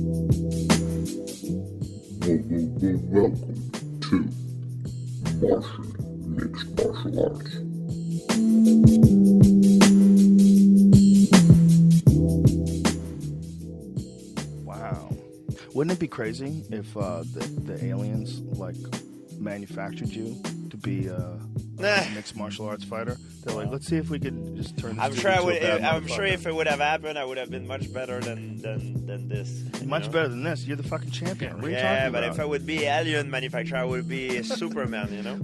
Welcome to Martian Mixed Martial Arts. Wow. Wouldn't it be crazy if the aliens like manufactured you to be a mixed martial arts fighter? They're like, let's see if we could just turn this. I'm sure if it would have happened, I would have been much better than this. Much better than this. You're the fucking champion. What are you talking about? But if I would be alien manufacturer, I would be Superman. You know.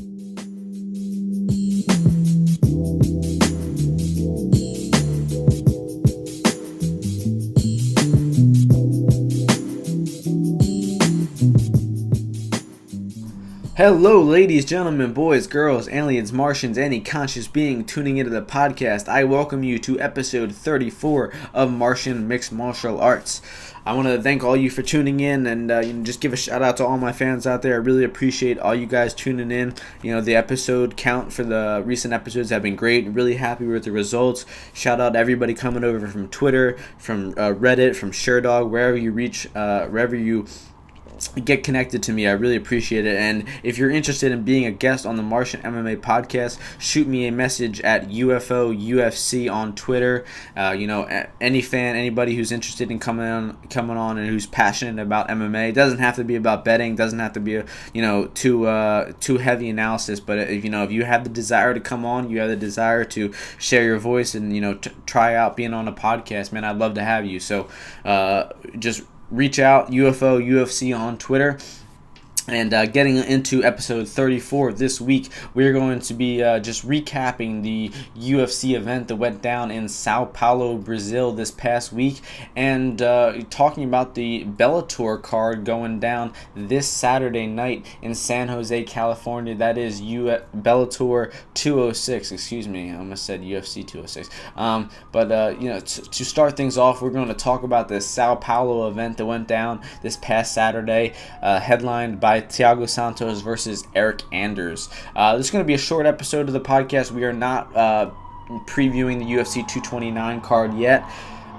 Hello, ladies, gentlemen, boys, girls, aliens, Martians, any conscious being tuning into the podcast. I welcome you to episode 34 of Martian Mixed Martial Arts. I want to thank all you for tuning in and just give a shout out to all my fans out there. I really appreciate all you guys tuning in. The episode count for the recent episodes have been great. Really happy with the results. Shout out to everybody coming over from Twitter, from Reddit, from ShareDog, wherever you reach, wherever you get connected to me. I really appreciate it. And if you're interested in being a guest on the Martian MMA podcast, shoot me a message at UFO UFC on Twitter. Any fan, anybody who's interested in coming on and who's passionate about MMA. It doesn't have to be about betting, doesn't have to be too heavy analysis, but if you have the desire to come on, you have the desire to share your voice and try out being on a podcast, man, I'd love to have you. So just reach out, UFO UFC on Twitter. And getting into episode 34 this week, we're going to be just recapping the UFC event that went down in Sao Paulo, Brazil this past week, and talking about the Bellator card going down this Saturday night in San Jose, California. That is Bellator 206. Excuse me, I almost said UFC 206. To start things off, we're going to talk about the Sao Paulo event that went down this past Saturday, headlined by Thiago Santos versus Eric Anders. This is going to be a short episode of the podcast. We are not previewing the UFC 229 card yet.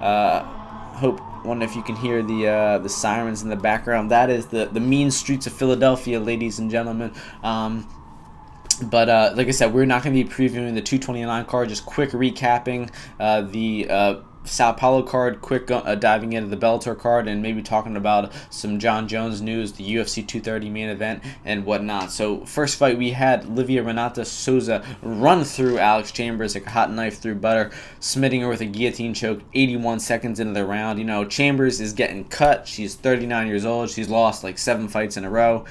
Wonder if you can hear the sirens in the background. That is the mean streets of Philadelphia, ladies and gentlemen. But like I said, we're not going to be previewing the 229 card. Just quick recapping the Sao Paulo card, quick diving into the Bellator card, and maybe talking about some Jon Jones news, the UFC 230 main event, and whatnot. So first fight, we had Livia Renata Souza run through Alex Chambers like a hot knife through butter, smitting her with a guillotine choke 81 seconds into the round. Chambers is getting cut. She's 39 years old. She's lost like 7 fights in a row.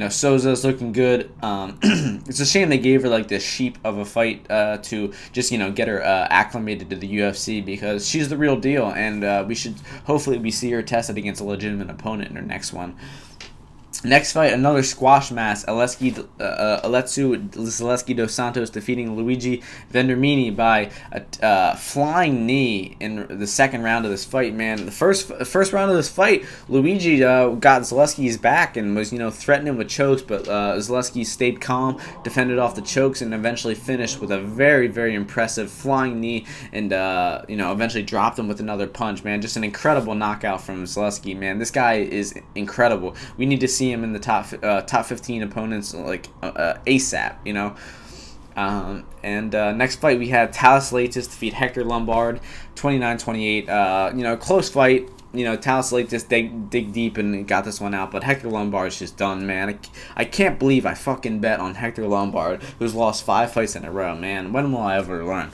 Souza's looking good. It's a shame they gave her like this sheep of a fight to just get her acclimated to the UFC, because she's the real deal, and we should hopefully see her tested against a legitimate opponent in her next one. Next fight, another squash match. Alessi dos Santos defeating Luigi Vendramini by a flying knee in the second round of this fight. Man, the first round of this fight, Luigi got Zaleski's back and was threatening with chokes, but Zaleski stayed calm, defended off the chokes, and eventually finished with a very, very impressive flying knee, and eventually dropped him with another punch. Man, just an incredible knockout from Zaleski. Man, this guy is incredible. We need to see him in the top 15 opponents like ASAP, next fight, we had Thales Leites defeat Hector Lombard 29-28. Close fight. Thales Leites dig deep and got this one out, but Hector Lombard's just done, man. I can't believe I fucking bet on Hector Lombard, who's lost 5 fights in a row, man. When will I ever learn?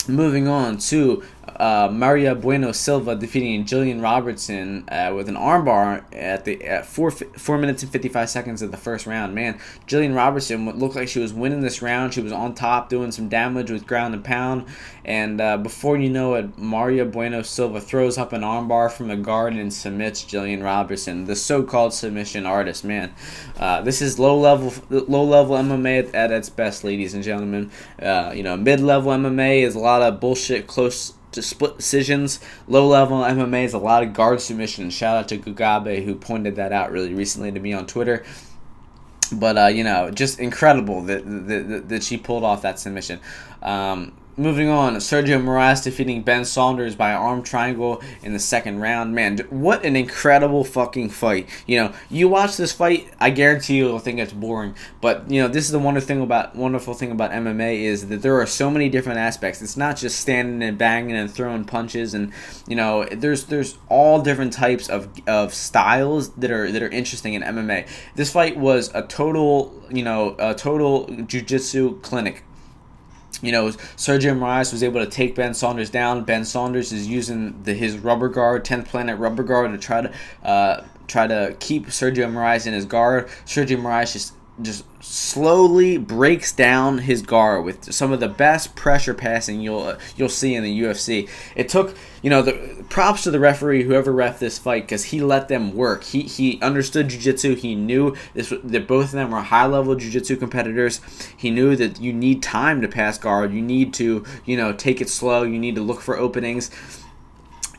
Moving on to Maria Bueno Silva defeating Jillian Robertson with an armbar at 4 minutes and 55 seconds of the first round. Man, Jillian Robertson looked like she was winning this round. She was on top, doing some damage with ground and pound. And before you know it, Maria Bueno Silva throws up an armbar from the guard and submits Jillian Robertson, the so-called submission artist. Man, this is low-level MMA at its best, ladies and gentlemen. Mid-level MMA is a lot of bullshit, close to split decisions. Low-level MMA is a lot of guard submissions. Shout out to Gugabe, who pointed that out really recently to me on Twitter. But just incredible that she pulled off that submission. Moving on, Sergio Moraes defeating Ben Saunders by arm triangle in the second round. Man, what an incredible fucking fight. You watch this fight, I guarantee you'll think it's boring. But, this is the wonderful thing about MMA is that there are so many different aspects. It's not just standing and banging and throwing punches. And, there's all different types of styles that are interesting in MMA. This fight was a total jiu-jitsu clinic. Sergio Moraes was able to take Ben Saunders down. Ben Saunders is using his rubber guard, 10th Planet rubber guard, to try to keep Sergio Moraes in his guard. Sergio Moraes just slowly breaks down his guard with some of the best pressure passing you'll see in the UFC. It took the props to the referee, whoever ref this fight, because he let them work. He understood jiu-jitsu. He knew that both of them were high-level jiu-jitsu competitors. He knew that you need time to pass guard. You need to take it slow. You need to look for openings.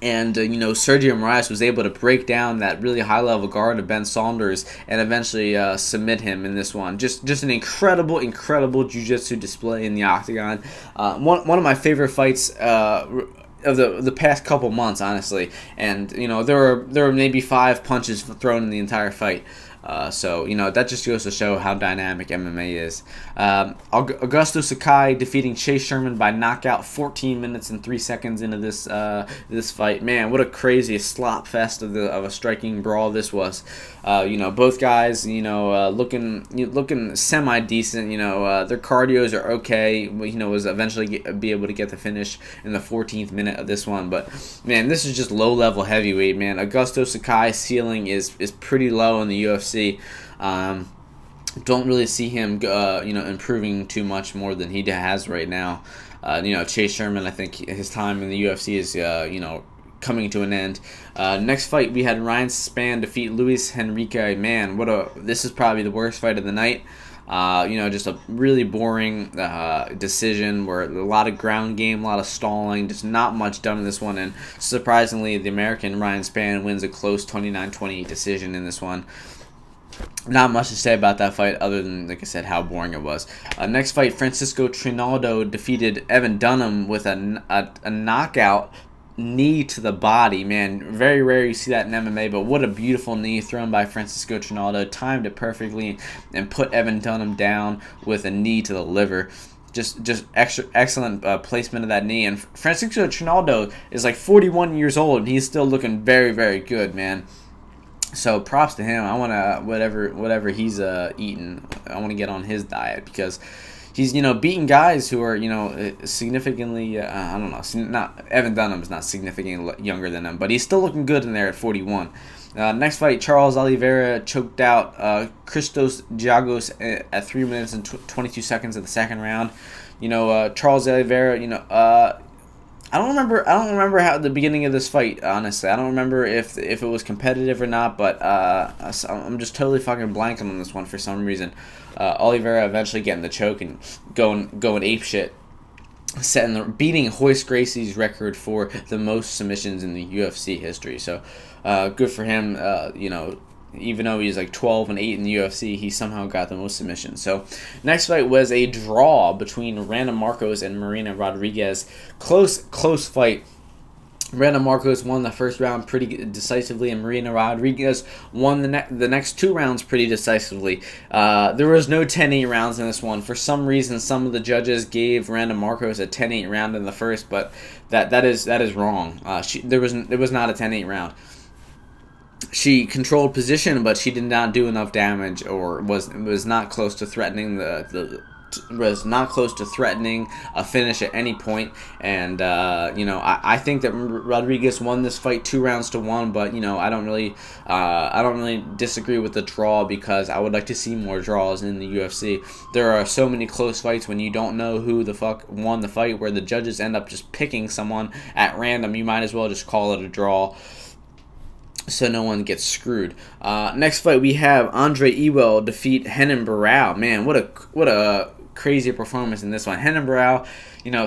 And, Sergio Moraes was able to break down that really high-level guard of Ben Saunders and eventually submit him in this one. Just an incredible jiu-jitsu display in the octagon. One of my favorite fights of the past couple months, honestly. And, there were maybe 5 punches thrown in the entire fight. So that just goes to show how dynamic MMA is. Augusto Sakai defeating Chase Sherman by knockout 14 minutes and 3 seconds into this fight. Man, what a crazy slop fest of a striking brawl this was. Both guys looking semi decent. Their cardios are okay. Was eventually be able to get the finish in the 14th minute of this one. But man, this is just low level heavyweight, man. Augusto Sakai's ceiling is pretty low in the UFC. Don't really see him improving too much more than he has right now. Chase Sherman, I think his time in the UFC is coming to an end. Next fight, we had Ryan Spann defeat Luis Henrique. Man, this is probably the worst fight of the night. Just a really boring decision where a lot of ground game, a lot of stalling, just not much done in this one. And surprisingly, the American Ryan Spann wins a close 29-28 decision in this one. Not much to say about that fight other than, like I said, how boring it was. Next fight, Francisco Trinaldo defeated Evan Dunham with a knockout knee to the body. Man, very rare you see that in MMA, but what a beautiful knee thrown by Francisco Trinaldo. Timed it perfectly and put Evan Dunham down with a knee to the liver. Just excellent placement of that knee. And Francisco Trinaldo is like 41 years old, and he's still looking very, very good, man. So props to him. I want to, whatever he's eating, I want to get on his diet because he's, beating guys who are, significantly, I don't know, not Evan Dunham's not significantly younger than him, but he's still looking good in there at 41. Next fight, Charles Oliveira choked out Christos Giagos at 3 minutes and 22 seconds of the second round. Charles Oliveira, I don't remember how the beginning of this fight, honestly. I don't remember if it was competitive or not, but I'm just totally fucking blanking on this one for some reason. Oliveira eventually getting the choke and going apeshit, beating Royce Gracie's record for the most submissions in the UFC history. So good for him. Even though he's like 12-8 in the UFC, he somehow got the most submissions. So, next fight was a draw between Randa Marcos and Marina Rodriguez. Close fight. Randa Marcos won the first round pretty decisively, and Marina Rodriguez won the next 2 rounds pretty decisively. There was no 10-8 rounds in this one. For some reason, some of the judges gave Randa Marcos a 10-8 round in the first, but that is wrong. There was not a 10-8 round. She controlled position, but she did not do enough damage, or was not close to threatening was not close to threatening a finish at any point. And I think that Rodriguez won this fight 2-1, but I don't really disagree with the draw because I would like to see more draws in the UFC. There are so many close fights when you don't know who the fuck won the fight, where the judges end up just picking someone at random. You might as well just call it a draw, so no one gets screwed. Next fight, we have Andre Ewell defeat Renan Barão. Man, what a crazy performance in this one. Renan Barão,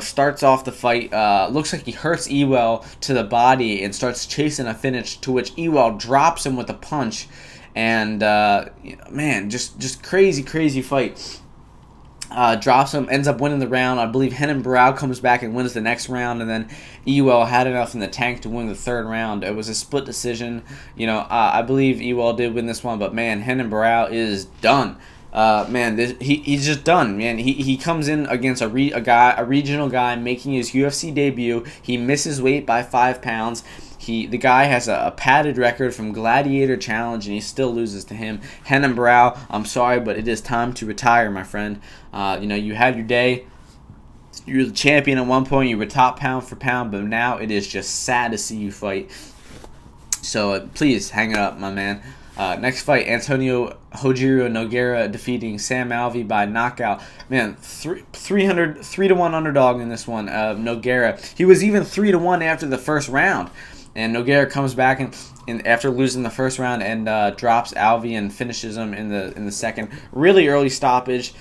starts off the fight. Looks like he hurts Ewell to the body and starts chasing a finish, to which Ewell drops him with a punch. And man, just crazy fight. drops him, ends up winning the round. I believe Renan Barão comes back and wins the next round, and then Ewell had enough in the tank to win the third round. It was a split decision. I believe Ewell did win this one, but man, Renan Barão is done. He's just done, man. He comes in against a regional guy making his UFC debut. He misses weight by 5 pounds. The guy has a padded record from Gladiator Challenge, and he still loses to him. Renan Barão, I'm sorry, but it is time to retire, my friend. You had your day. You were the champion at one point. You were top pound for pound, but now it is just sad to see you fight. So please hang it up, my man. Next fight, Antonio Rogerio Nogueira defeating Sam Alvey by knockout. Man, 3-1 underdog in this one. Nogueira. He was even 3-1 after the first round. And Nogueira comes back and after losing the first round and drops Alvey and finishes him in the second. Really early stoppage.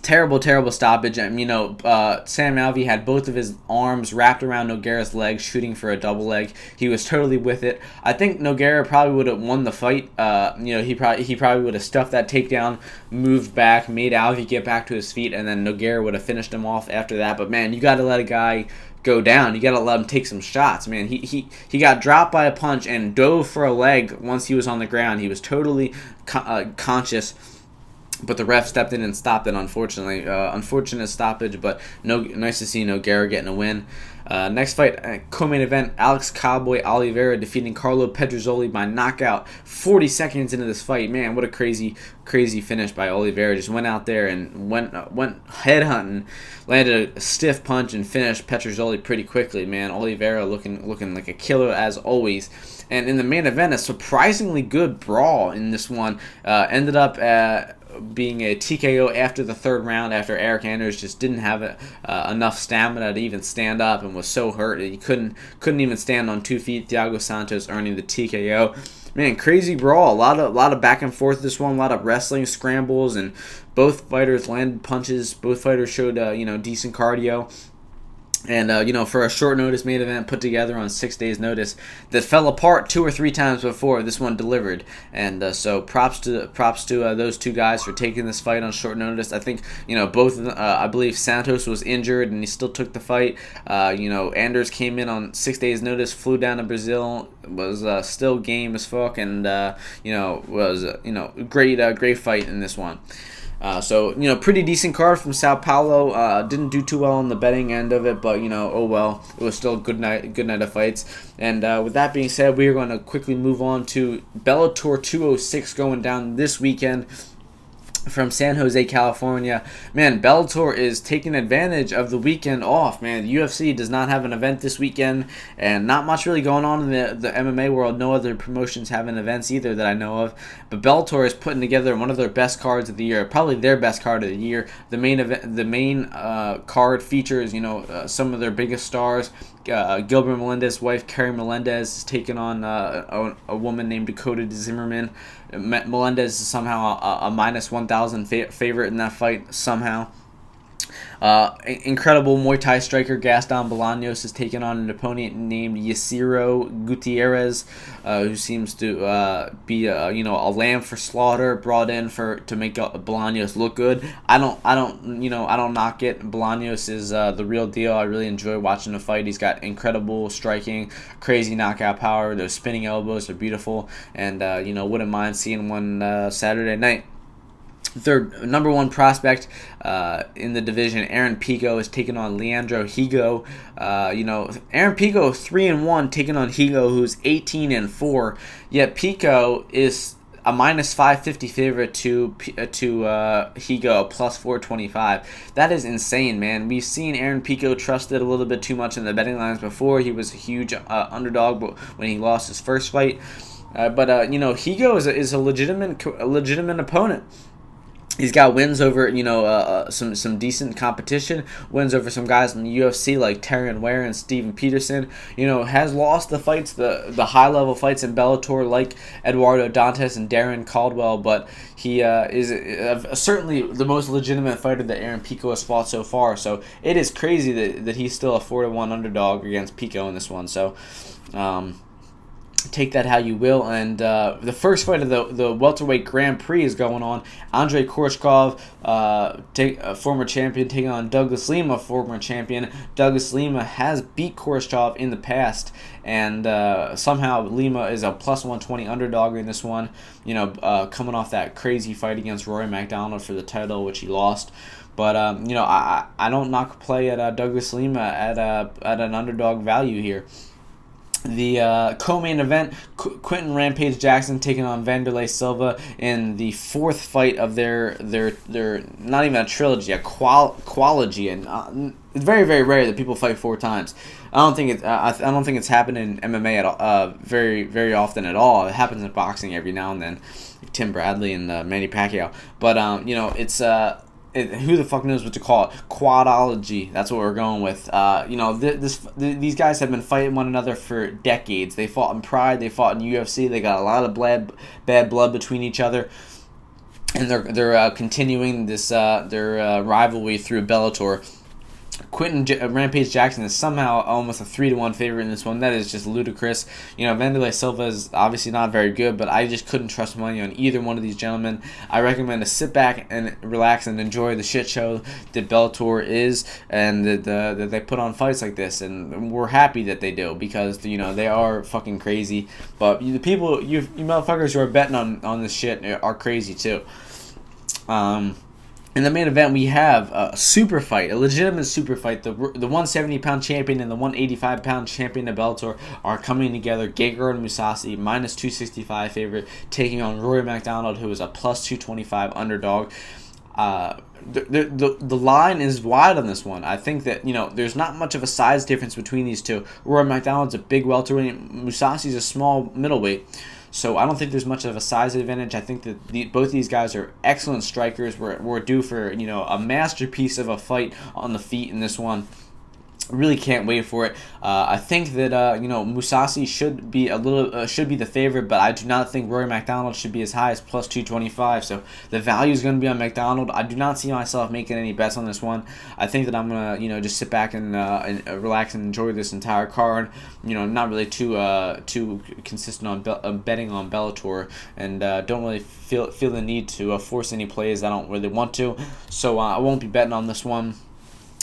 Terrible stoppage. Sam Alvey had both of his arms wrapped around Nogueira's legs, shooting for a double leg. He was totally with it. I think Nogueira probably would have won the fight. He probably would have stuffed that takedown, moved back, made Alvey get back to his feet, and then Nogueira would have finished him off after that. But man, you got to let a guy go down. You got to let him take some shots, man. He got dropped by a punch and dove for a leg once he was on the ground. He was totally conscious. But the ref stepped in and stopped it, unfortunately. Unfortunate stoppage, but nice to see Nogueira getting a win. Next fight, co-main event, Alex Cowboy Oliveira defeating Carlo Pedrozzoli by knockout 40 seconds into this fight. Man, what a crazy finish by Oliveira. Just went out there and went head hunting, landed a stiff punch and finished Pedrozzoli pretty quickly, man. Oliveira looking like a killer as always. And in the main event, a surprisingly good brawl in this one. Ended up being a TKO after the third round, after Eric Anders just didn't have enough stamina to even stand up and was so hurt that he couldn't even stand on 2 feet. Thiago Santos earning the TKO. Man, crazy brawl. A lot of back and forth this one. A lot of wrestling scrambles, and both fighters landed punches. Both fighters showed decent cardio. And, for a short notice main event put together on 6 days' notice that fell apart 2 or 3 times before this one delivered. And so props to those two guys for taking this fight on short notice. I think, both of them, I believe Santos was injured and he still took the fight. Anders came in on 6 days' notice, flew down to Brazil, was still game as fuck, and, was, great fight in this one. Pretty decent card from Sao Paulo. Didn't do too well on the betting end of it, but oh well. It was still a good night of fights. And with that being said, we are going to quickly move on to Bellator 206 going down this weekend from San Jose, California. Man, Bellator is taking advantage of the weekend off, man. The UFC does not have an event this weekend, and not much really going on in the MMA world. No other promotions having events either that I know of. But Bellator is putting together one of their best cards of the year, probably their best card of the year. The main card features, some of their biggest stars. Gilbert Melendez's wife, Carrie Melendez, is taking on a woman named Dakota Zimmerman. Melendez is somehow a minus 1,000 favorite in that fight somehow. Incredible Muay Thai striker Gaston Bolaños is taking on an opponent named Yasiro Gutierrez, who seems to be a lamb for slaughter, brought in to make Bolaños look good. I don't knock it. Bolaños is the real deal. I really enjoy watching the fight. He's got incredible striking, crazy knockout power. Those spinning elbows are beautiful, and wouldn't mind seeing one Saturday night. Third, number one prospect in the division, Aaron Pico, is taking on Leandro Higo. Aaron Pico 3-1, taking on Higo, who's 18-4. Yet Pico is a minus 550 favorite to Higo, plus 425. That is insane, man. We've seen Aaron Pico trusted a little bit too much in the betting lines before. He was a huge underdog when he lost his first fight. But Higo is a legitimate opponent. He's got wins over, some decent competition, wins over some guys in the UFC like Tyron Ware and Steven Peterson. Has lost the fights, the high-level fights in Bellator like Eduardo Dantas and Darren Caldwell, but he is certainly the most legitimate fighter that Aaron Pico has fought so far. So it is crazy that he's still a 4-1 underdog against Pico in this one. So, take that how you will. And the first fight of the welterweight Grand Prix is going on. Andrei Korshkov, former champion, taking on Douglas Lima, former champion. Douglas Lima has beat Korshkov in the past, and somehow Lima is a plus 120 underdog in this one. Coming off that crazy fight against Rory MacDonald for the title, which he lost. But I don't knock play at Douglas Lima at an underdog value here. The co-main event, Quentin Rampage Jackson taking on Vanderlei Silva in the fourth fight of their not even a trilogy, a qualogy, and it's very, very rare that people fight 4 times. I don't think it's happened in MMA at all, very, very often at all. It happens in boxing every now and then, like Tim Bradley and Manny Pacquiao. But it's who the fuck knows what to call it? Quadology. That's what we're going with. These guys have been fighting one another for decades. They fought in Pride. They fought in UFC. They got a lot of bad blood between each other, and they're continuing this their rivalry through Bellator. Quentin Rampage Jackson is somehow almost a 3-1 favorite in this one. That is just ludicrous. Vanderlei Silva is obviously not very good, but I just couldn't trust money on either one of these gentlemen. I recommend to sit back and relax and enjoy the shit show that Bellator is, and that they put on fights like this. And we're happy that they do, because they are fucking crazy. But the people, you motherfuckers who are betting on this shit are crazy too. In the main event, we have a super fight, a legitimate super fight. The 170-pound champion and the 185-pound champion of Bellator are coming together. Gegard Mousasi, minus 265 favorite, taking on Rory MacDonald, who is a plus 225 underdog. The line is wide on this one. I think that there's not much of a size difference between these two. Rory MacDonald's a big welterweight. Mousasi's a small middleweight. So I don't think there's much of a size advantage. I think that both these guys are excellent strikers. We're due for a masterpiece of a fight on the feet in this one. Really can't wait for it. I think that Mousasi should be the favorite, but I do not think Rory MacDonald should be as high as plus 225. So the value is going to be on MacDonald. I do not see myself making any bets on this one. I think that I'm gonna just sit back and relax and enjoy this entire card. Not really too consistent on betting on Bellator, and don't really feel the need to force any plays I don't really want to. So I won't be betting on this one.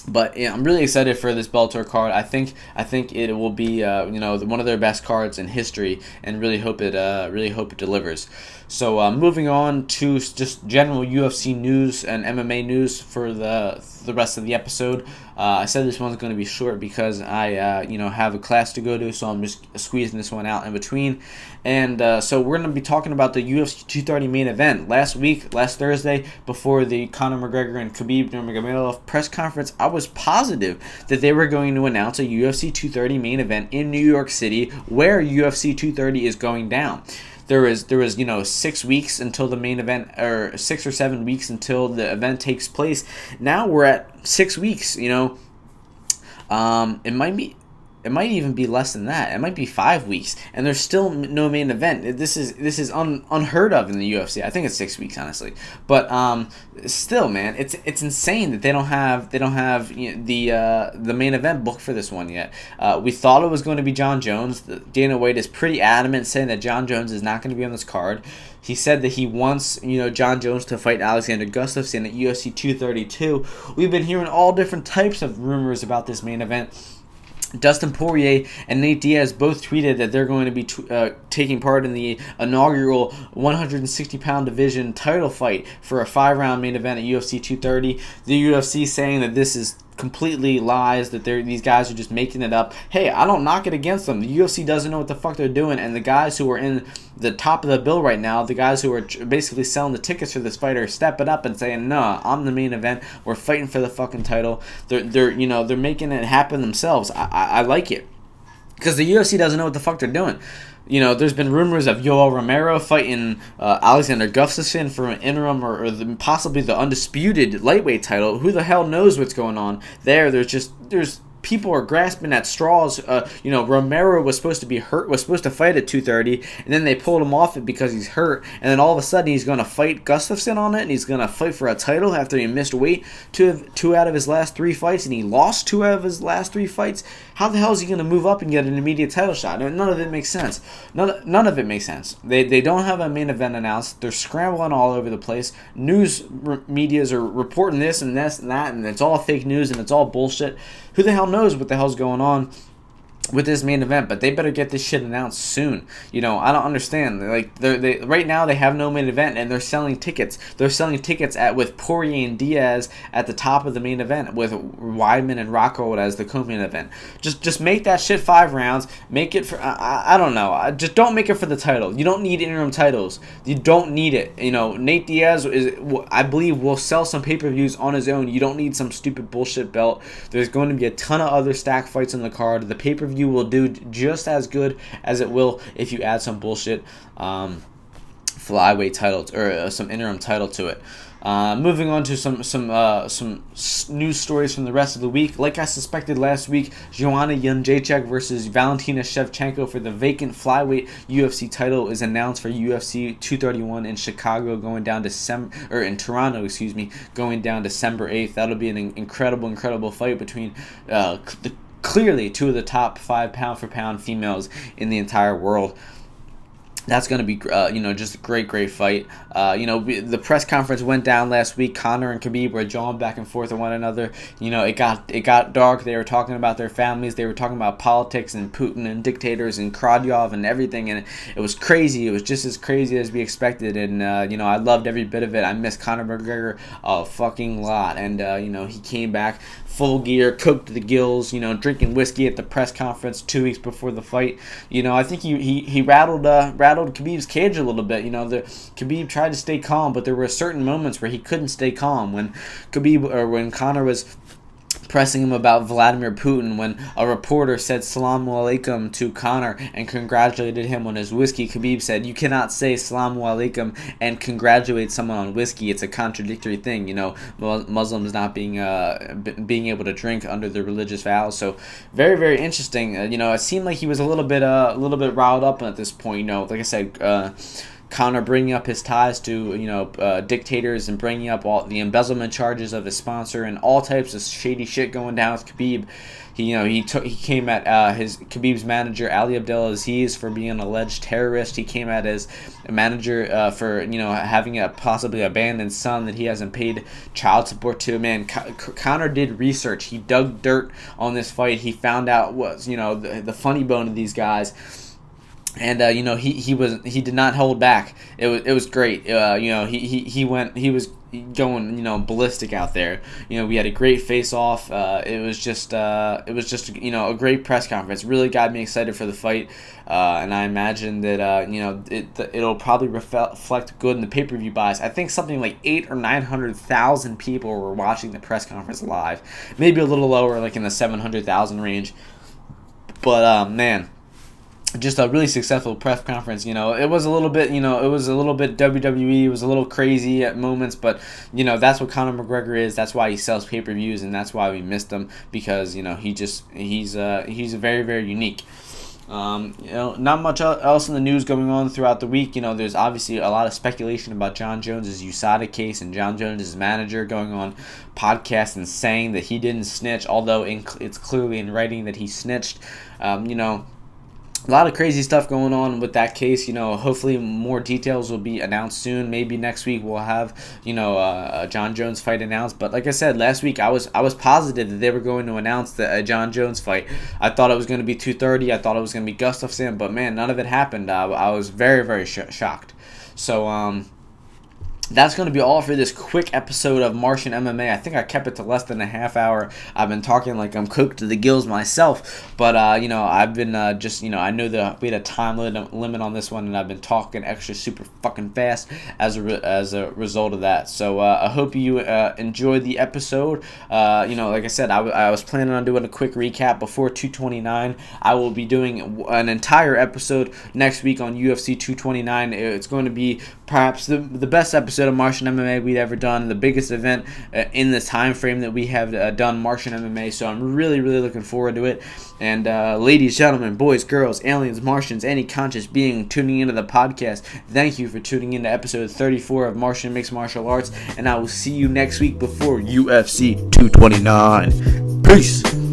But I'm really excited for this Bellator card. I think it will be one of their best cards in history, and really hope it delivers. So moving on to just general UFC news and MMA news for the rest of the episode. I said this one's going to be short because I have a class to go to, so I'm just squeezing this one out in between. And so we're going to be talking about the UFC 230 main event. Last Thursday, before the Conor McGregor and Khabib Nurmagomedov press conference, I was positive that they were going to announce a UFC 230 main event in New York City, where UFC 230 is going down. There was 6 weeks until the main event, or 6 or 7 weeks until the event takes place. Now we're at 6 weeks. It might even be less than that. It might be 5 weeks, and there's still no main event. This is unheard of in the UFC. I think it's 6 weeks, honestly. But still, man, it's insane that they don't have the main event booked for this one yet. We thought it was going to be Jon Jones. Dana White is pretty adamant saying that Jon Jones is not going to be on this card. He said that he wants Jon Jones to fight Alexander Gustafsson at UFC 232. We've been hearing all different types of rumors about this main event. Dustin Poirier and Nate Diaz both tweeted that they're going to be taking part in the inaugural 160-pound division title fight for a 5-round main event at UFC 230. The UFC saying that this is completely lies, that these guys are just making it up. Hey, I don't knock it against them. The UFC doesn't know what the fuck they're doing, and the guys who are in the top of the bill right now, the guys who are basically selling the tickets for this fight, are stepping up and saying, "No, I'm the main event. We're fighting for the fucking title." They're making it happen themselves. I like it, because the UFC doesn't know what the fuck they're doing. There's been rumors of Yoel Romero fighting Alexander Gustafsson for an interim or possibly the undisputed lightweight title. Who the hell knows what's going on there? There's people are grasping at straws. Romero was supposed to be hurt, was supposed to fight at 230, and then they pulled him off it because he's hurt, and then all of a sudden he's going to fight Gustafsson on it, and he's going to fight for a title after he missed weight two out of his last 3 fights, and he lost 2 out of his last 3 fights. How the hell is he going to move up and get an immediate title shot? None of it makes sense. None of it makes sense. They don't have a main event announced. They're scrambling all over the place. News medias are reporting this and this and that, and it's all fake news and it's all bullshit. Who the hell knows what the hell's going on with this main event? But they better get this shit announced soon. I don't understand. Like they right now they have no main event and they're selling tickets. They're selling tickets with Poirier and Diaz at the top of the main event, with Weidman and Rockhold as the co-main event. Just make that shit 5 rounds. Make it for I don't know. Just don't make it for the title. You don't need interim titles. You don't need it. Nate Diaz I believe will sell some pay-per-views on his own. You don't need some stupid bullshit belt. There's going to be a ton of other stack fights on the card. The pay-per-view will do just as good as it will if you add some bullshit flyweight titles or some interim title to it. Moving on to some news stories from the rest of the week. Like I suspected last week, Joanna Jędrzejczyk versus Valentina Shevchenko for the vacant flyweight UFC title is announced for UFC 231 in Chicago, going down in Toronto, going down December 8th. That'll be an incredible fight between clearly 2 of the top 5 pound-for-pound females in the entire world. That's going to be, just a great fight. The press conference went down last week. Conor and Khabib were jawing back and forth at one another. It got dark. They were talking about their families. They were talking about politics and Putin and dictators and Kradyov and everything. And it was crazy. It was just as crazy as we expected. And, I loved every bit of it. I miss Conor McGregor a fucking lot. And, he came back full gear, cooked to the gills, drinking whiskey at the press conference 2 weeks before the fight. I think he rattled Khabib's cage a little bit. Khabib tried to stay calm, but there were certain moments where he couldn't stay calm. When Conor was pressing him about Vladimir Putin, when a reporter said Salamu Alaikum to Conor and congratulated him on his whiskey, Khabib said, "You cannot say Salamu Alaikum and congratulate someone on whiskey. It's a contradictory thing. Muslims not being able to drink under their religious vows." So very, very interesting. It seemed like he was a little bit riled up at this point. Like I said, Conor bringing up his ties to dictators and bringing up all the embezzlement charges of his sponsor and all types of shady shit going down with Khabib. He came at Khabib's manager Ali Abdelaziz for being an alleged terrorist. He came at his manager for having a possibly abandoned son that he hasn't paid child support to. Man, Conor did research. He dug dirt on this fight. He found out the funny bone of these guys. And he did not hold back. It was great. He was going ballistic out there. We had a great face off. It was just a great press conference. Really got me excited for the fight. And I imagine that it'll probably reflect good in the pay-per-view buys. I think something like 800,000 or 900,000 people were watching the press conference live. Maybe a little lower, like in the 700,000 range. But man, just a really successful press conference. It was a little bit WWE. It was a little crazy at moments, but that's what Conor McGregor is. That's why he sells pay-per-views, and that's why we missed him, because he's very, very unique. Not much else in the news going on throughout the week. There's obviously a lot of speculation about Jon Jones' USADA case and Jon Jones' manager going on podcasts and saying that he didn't snitch, although it's clearly in writing that he snitched. A lot of crazy stuff going on with that case. Hopefully more details will be announced soon. Maybe next week we'll have, a Jon Jones fight announced. But like I said, last week I was positive that they were going to announce the Jon Jones fight. I thought it was going to be 230. I thought it was going to be Gustafsson. But man, none of it happened. I was very, very shocked. So, that's going to be all for this quick episode of Martian MMA. I think I kept it to less than a half hour. I've been talking like I'm cooked to the gills myself. But, I've been I know that we had a time limit on this one, and I've been talking extra super fucking fast as a result of that. So I hope you enjoyed the episode. Like I said, I was planning on doing a quick recap before 229. I will be doing an entire episode next week on UFC 229. It's going to be perhaps the best episode of Martian MMA we'd ever done, the biggest event in the time frame that we have done Martian MMA. So I'm really, really looking forward to it. And ladies, gentlemen, boys, girls, aliens, Martians, any conscious being tuning into the podcast, thank you for tuning into episode 34 of Martian Mixed Martial Arts. And I will see you next week before UFC 229. Peace.